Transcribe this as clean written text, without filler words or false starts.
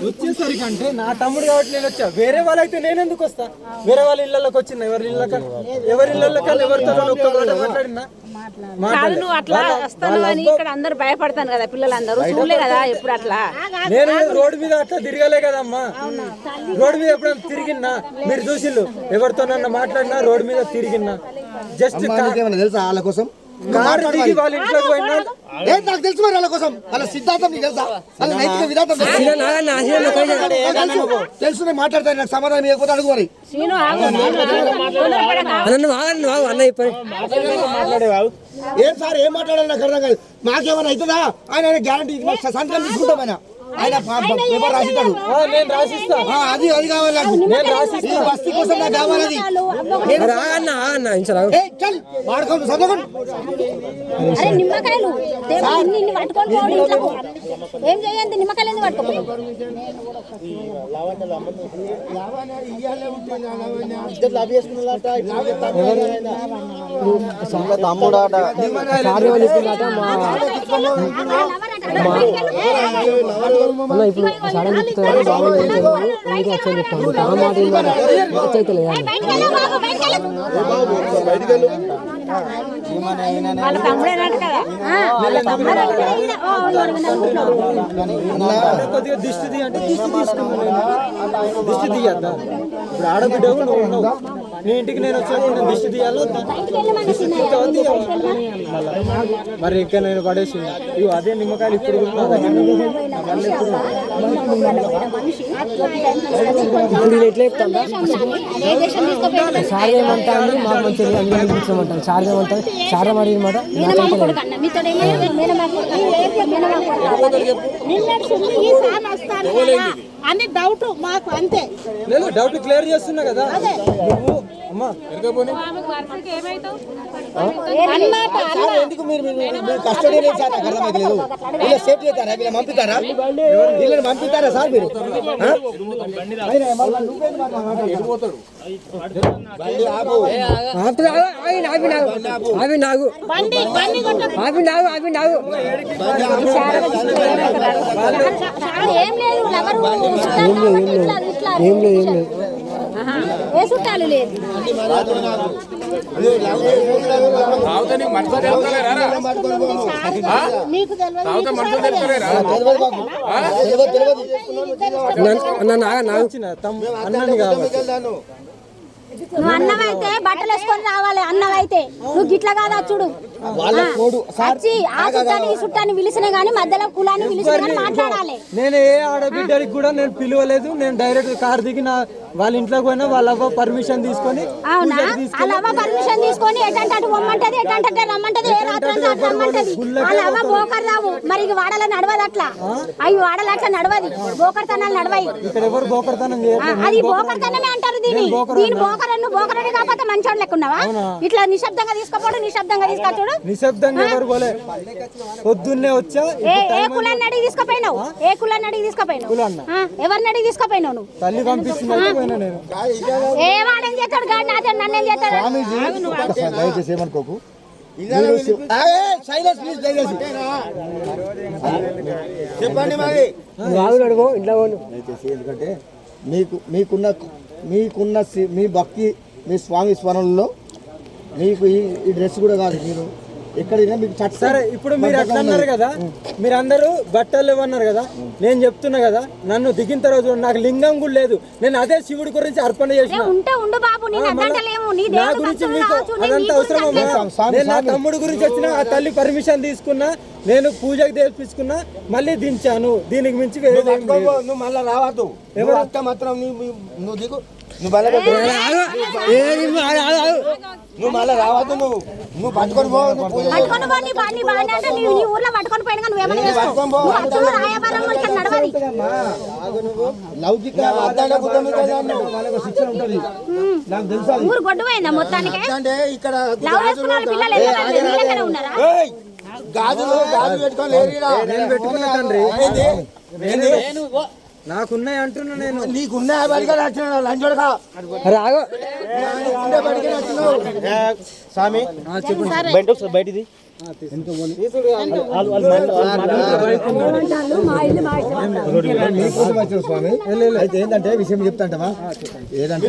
వచ్చేసరికి అంటే నా తమ్ముడు కాబట్టి నేను వచ్చా. వేరే వాళ్ళైతే నేను ఎందుకు వస్తా? వేరే వాళ్ళ ఇళ్ళకి వచ్చిన ఎవరి ఇళ్ళకి ఎవరితో మాట్లాడినా నువ్వు అట్లా వస్తాను అని ఇక్కడ అందరు భయపడతాను కదా, పిల్లలందరూ చూడలే కదా ఎప్పుడు అట్లా. నేను రోడ్డు మీద అట్లా తిరగలే కదమ్మా. రోడ్డు మీద ఎప్పుడైనా తిరిగినా మీరు చూసిల్లు, ఎవరితోనన్నా మాట్లాడినా రోడ్డు మీద తిరిగినా. జస్ట్ తెలుసా వాళ్ళ కోసం కారు దిగి వాళ్ళ ఇంట్లోకి పోయినా నాకు తెలుసు మరి వాళ్ళ కోసం వాళ్ళ సిద్ధాంతం నీకు తెలుసా? వాళ్ళ నైతిక విధానం తెలుసు. నేను మాట్లాడతాను, నాకు సమాధానం ఇవ్వకపోతే అడుగు మరి. ఏం సార్ ఏం మాట్లాడాలి నాకు అర్థం కాదు. మాకేమైనా అవుతుందా? ఆయన గ్యారంటీ సంతకం తీసుకుంటాం. ఆయన పేపర్ రాసిస్తాడు, నేను రాసిస్తా. అది అది కావాలి నాకు. ఈ బస్తీ కోసం నాకు కావాలి. అది నిమ్మకాయలు ఏం చేయండి, నిమ్మకాయలు పట్టుకోండి. తమ్ముడాట ఇప్పుడు సడన్ చెప్తారు బాబు చెప్తాను మాట కొద్దిగా దిష్టి తీ అంటే దిష్టి తీసుకున్నాను. దిష్టి తీయద్దా? ఇప్పుడు ఆడబిడ్డవు నువ్వు ఉన్నావు, నీ ఇంటికి నేను వచ్చినప్పుడు నేను దిష్టి తీయాలో మరి ఇంకా నేను పడేసి ఇవి అదే నిమ్మకాయలు ఇప్పుడు ఎట్లా చెప్తాను సార్ ఏమంటా అండి మాకు మంచిగా అనిపించమంటాను. సార్ ఏమంటారు సార్ అడిగినమాట అని డౌట్ మాకు అంతే. నేను డౌట్ క్లియర్ చేస్తున్నా కదా. నువ్వు అమ్మా ఎందుకు మీరు కస్టడీ సార్ నాకు అర్థమైతలేదు. వీళ్ళ సేఫ్ చేస్తారా? వీళ్ళ పంపిస్తారా? వీళ్ళని పంపిస్తారా సార్ మీరు? ఏ చుట్టాలు లేదు. అన్నని కావాలి. నువ్వు అన్నమైతే బట్టలు వేసుకొని రావాలి. అన్నమైతే నువ్వు గిట్ల కాదా చూడు. వచ్చి ఆ చుట్టాన్ని ఈ చుట్టాన్ని పిలిచినా గానీ మధ్యలో కులాన్ని పిలిచినా గానీ మాట్లాడాలి. నేను ఏ ఆడబిడ్డకి కూడా నేను పిలవలేదు. నేను డైరెక్ట్ కార్ దిగి వాళ్ళ ఇంట్లోకి పోయినా వాళ్ళ అవ్వ పర్మిషన్ తీసుకొని. అవునా? వాళ్ళ అవ్వ పర్మిషన్ తీసుకొని ఎటంటే అటు పొమ్మంటది, ఎటంటే రమ్మంటది, ఏ రాత్రి రమ్మంటది. వాళ్ళ అవ్వ బోకర్ రావు. మరి వాడల నడవదు అట్లా. అవి వాడలు అట్లా నడవది. బోకర్తనాలు నడవాయి. ఇక్కడ ఎవరు బోకర్తనం అది బోకర్తనమే అంటారు. దీని బోకరన్ను బోకరని కాకపోతే మంచోడు లెక్కున్నావా? ఇట్లా నిశ్శబ్దంగా తీసుకోపోడు, నిశ్శబ్దంగా తీసుకొచ్చాడు. నిశ్శబ్దంగా ఎవరు పోలే. పొద్దున్నే వచ్చా. ఏ కులాన్ని అడిగి తీసుకుపోయినావు? ఏ కులాన్ని అడిగి తీసుకుపోయినావు? ఎవరిని అడిగి తీసుకుపోయినావు? నువ్వు తల్లి పంపిస్తున్నా. ఏ వాడేం చేస్తాడు? గాడి నన్నేం చేస్తాడు? దయచేసి ఏమనుకోకు. చెప్పండి మరి. ఎందుకంటే మీకున్న మీ భక్తి, మీ స్వామి స్మరణలో మీకు ఈ డ్రెస్ కూడా కాదు. మీరు ఎక్కడైనా మీకు సరే. ఇప్పుడు మీరు అట్లా అన్నారు కదా, మీరు అందరూ బట్టలు ఇవ్వన్నారు కదా. నేను చెప్తున్నా కదా, నన్ను దిగిన తర్వాత నాకు లింగం కూడా లేదు. నేను అదే శివుడి గురించి అర్పణ చేసిన. నా గురించి మీకు అదంతా అవసరం. నేను నా తమ్ముడు గురించి వచ్చిన ఆ తల్లి పర్మిషన్ తీసుకున్నా, నేను పూజకి తెప్పించుకున్నా, మళ్ళీ దించాను. దీనికి మించి నువ్వు మళ్ళీ రావద్దు. ఎవరు మాత్రం నువ్వు దిగు. నువ్వు మళ్ళీ రావద్దు. నువ్వు పట్టుకొని పో. లౌకిక నాకు తెలుసా అంటే ఇక్కడ గాజులు పెట్టుకొని పెట్టుకున్నా తండ్రి. నాకున్నాయి అంటున్నా నేను. నీకున్నా బడిగా నచ్చినావు లంచోడుగా రాగో ఉండే బడిగా నచ్చినావు స్వామి బయట ఒకసారి బయటిది స్వామి అయితే ఏంటంటే విషయం చెప్తాంటవా ఏదంటే